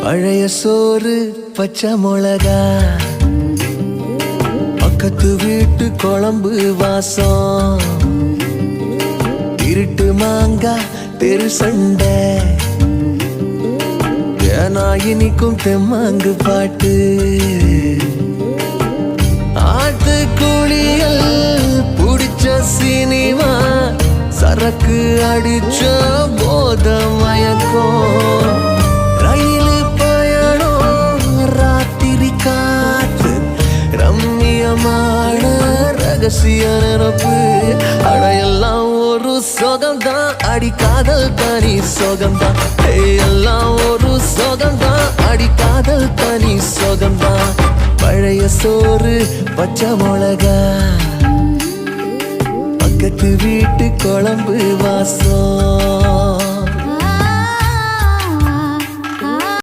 பழைய சோறு பச்சை மிளகா, பக்கத்து வீட்டு குழம்பு வாசம், இருட்டு மாங்கா தெரு சண்டை, ஏனா இனிக்கும் தெம்மாங்கு பாட்டு, ஆட்டு குளியல் புடிச்ச சினிமா, சரக்கு அடிச்ச போத மயக்கம், ரயிலு பயணம் ராத்திரி காத்து, ரம்மியமான ரகசிய நினப்பு, அடையெல்லாம் ஒரு சொகம்தான், அடி காதல் தனி சொகம்தான், எல்லாம் ஒரு சொகம்தான், அடி காதல் தனி சொகம்தான். பழைய சோறு பச்சை மிளகா, பக்கத்து வீட்டு குழம்பு வாசம்.